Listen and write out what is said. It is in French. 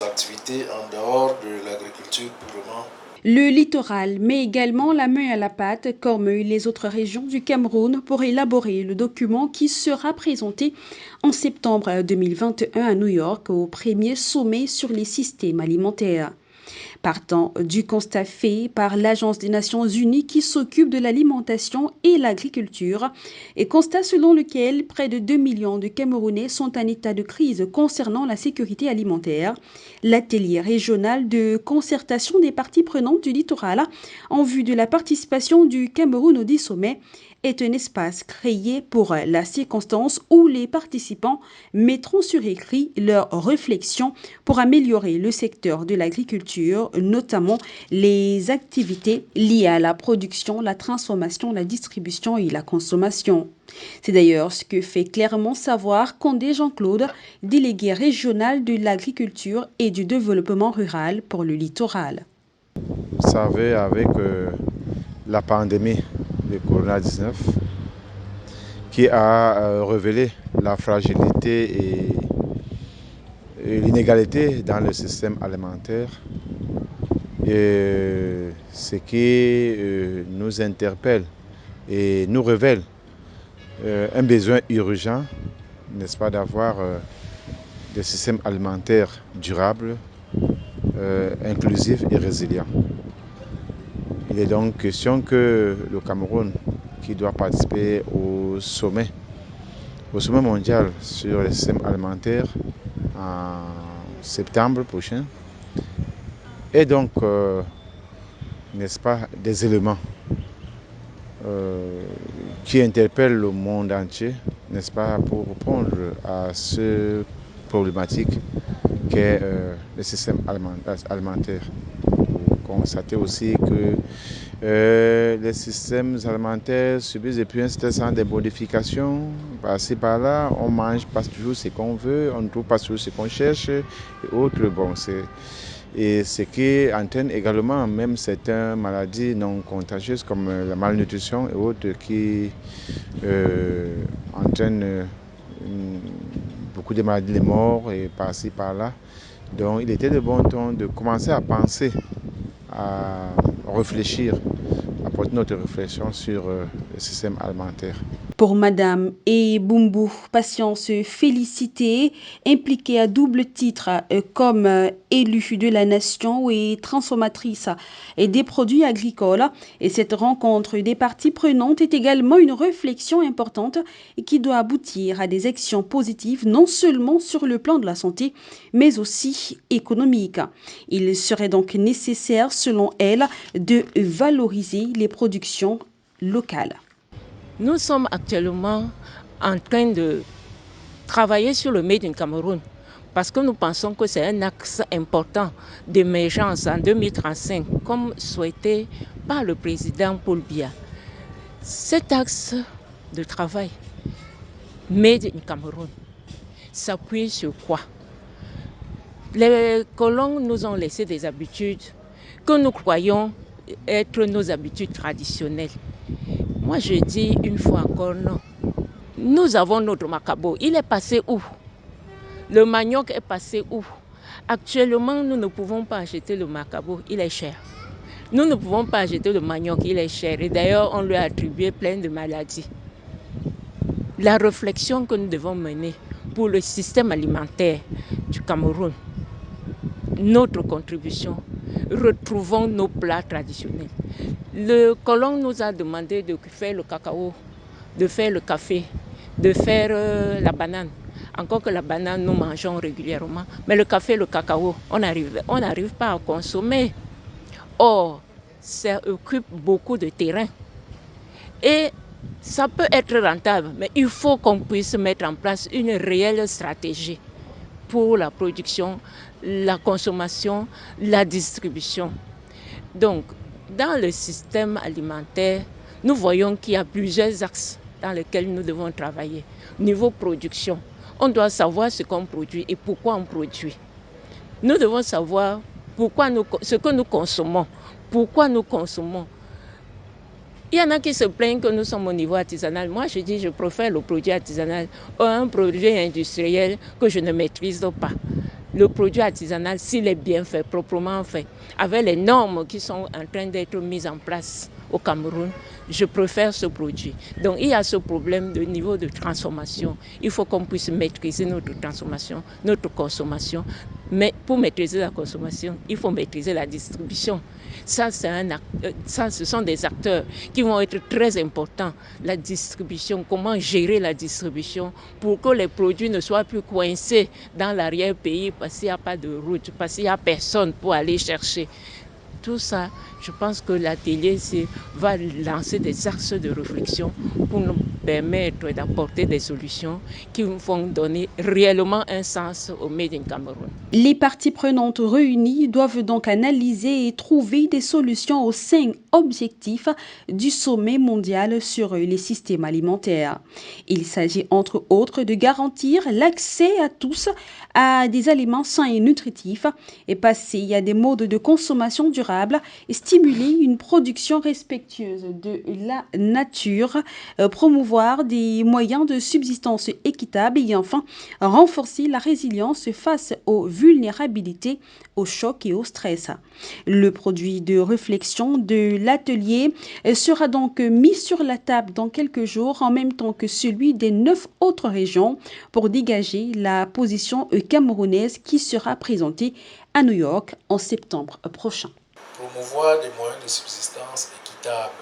activités en dehors de l'agriculture purement. Le littoral met également la main à la pâte, comme les autres régions du Cameroun, pour élaborer le document qui sera présenté en septembre 2021 à New York au premier sommet sur les systèmes alimentaires. Partant du constat fait par l'Agence des Nations Unies qui s'occupe de l'alimentation et l'agriculture, et constat selon lequel près de 2 millions de Camerounais sont en état de crise concernant la sécurité alimentaire, l'atelier régional de concertation des parties prenantes du littoral en vue de la participation du Cameroun au 10 sommets est un espace créé pour la circonstance où les participants mettront sur écrit leurs réflexions pour améliorer le secteur de l'agriculture, notamment les activités liées à la production, la transformation, la distribution et la consommation. C'est d'ailleurs ce que fait clairement savoir Condé Jean-Claude, délégué régional de l'agriculture et du développement rural pour le littoral. Vous savez, avec la pandémie de Corona-19 qui a révélé la fragilité et l'inégalité dans le système alimentaire, et ce qui nous interpelle et nous révèle un besoin urgent, n'est-ce pas, d'avoir des systèmes alimentaires durables, inclusifs et résilients. Il est donc question que le Cameroun, qui doit participer au sommet mondial sur les systèmes alimentaires en septembre prochain, ait donc, n'est-ce pas, des éléments qui interpellent le monde entier, n'est-ce pas, pour répondre à cette problématique qu'est le système alimentaire. Constater aussi que les systèmes alimentaires subissent depuis un certain temps des modifications. Par-ci par-là, on mange pas toujours ce qu'on veut, on ne trouve pas toujours ce qu'on cherche et autres. Bon, et ce qui entraîne également même certaines maladies non contagieuses comme la malnutrition et autres qui entraînent beaucoup de maladies, de morts et par-ci par-là. Donc il était de bon ton de commencer à penser, à réfléchir, à porter notre réflexion sur le système alimentaire. Pour Madame Ebumbu, patience félicitée, impliquée à double titre comme élue de la nation et transformatrice des produits agricoles. Et cette rencontre des parties prenantes est également une réflexion importante qui doit aboutir à des actions positives non seulement sur le plan de la santé, mais aussi économique. Il serait donc nécessaire, selon elle, de valoriser les productions locales. Nous sommes actuellement en train de travailler sur le Made in Cameroun parce que nous pensons que c'est un axe important d'émergence en 2035, comme souhaité par le président Paul Biya. Cet axe de travail, Made in Cameroun, s'appuie sur quoi? Les colons nous ont laissé des habitudes que nous croyons être nos habitudes traditionnelles. Moi, je dis une fois encore non. Nous avons notre macabo. Il est passé où? Le manioc est passé où? Actuellement, nous ne pouvons pas acheter le macabo. Il est cher. Nous ne pouvons pas acheter le manioc. Il est cher. Et d'ailleurs, on lui a attribué plein de maladies. La réflexion que nous devons mener pour le système alimentaire du Cameroun, notre contribution, retrouvons nos plats traditionnels. Le colon nous a demandé de faire le cacao, de faire le café, de faire la banane. Encore que la banane, nous mangeons régulièrement. Mais le café, le cacao, on n'arrive pas à consommer. Or, ça occupe beaucoup de terrain. Et ça peut être rentable, mais il faut qu'on puisse mettre en place une réelle stratégie pour la production, la consommation, la distribution. Donc, dans le système alimentaire, nous voyons qu'il y a plusieurs axes dans lesquels nous devons travailler. Niveau production, on doit savoir ce qu'on produit et pourquoi on produit. Nous devons savoir ce que nous consommons, pourquoi nous consommons. Il y en a qui se plaignent que nous sommes au niveau artisanal. Moi, je dis, je préfère le produit artisanal à un produit industriel que je ne maîtrise pas. le produit artisanal, s'il est bien fait, proprement fait, avec les normes qui sont en train d'être mises en place au Cameroun, je préfère ce produit. Donc il y a ce problème de niveau de transformation. Il faut qu'on puisse maîtriser notre transformation, notre consommation. Mais pour maîtriser la consommation, il faut maîtriser la distribution. Ça, ce sont des acteurs qui vont être très importants. La distribution, comment gérer la distribution pour que les produits ne soient plus coincés dans l'arrière-pays parce qu'il n'y a pas de route, parce qu'il n'y a personne pour aller chercher. Tout ça, je pense que l'atelier va lancer des axes de réflexion pour nous permettre d'apporter des solutions qui vont donner réellement un sens au Made in Cameroun. Les parties prenantes réunies doivent donc analyser et trouver des solutions aux 5 objectifs du sommet mondial sur les systèmes alimentaires. Il s'agit entre autres de garantir l'accès à tous à des aliments sains et nutritifs et passer à des modes de consommation durables et stimuler une production respectueuse de la nature, promouvoir des moyens de subsistance équitables et enfin renforcer la résilience face aux vulnérabilités, au choc et au stress. Le produit de réflexion de l'atelier sera donc mis sur la table dans quelques jours en même temps que celui des 9 autres régions pour dégager la position camerounaise qui sera présentée à New York en septembre prochain. Promouvoir des moyens de subsistance équitables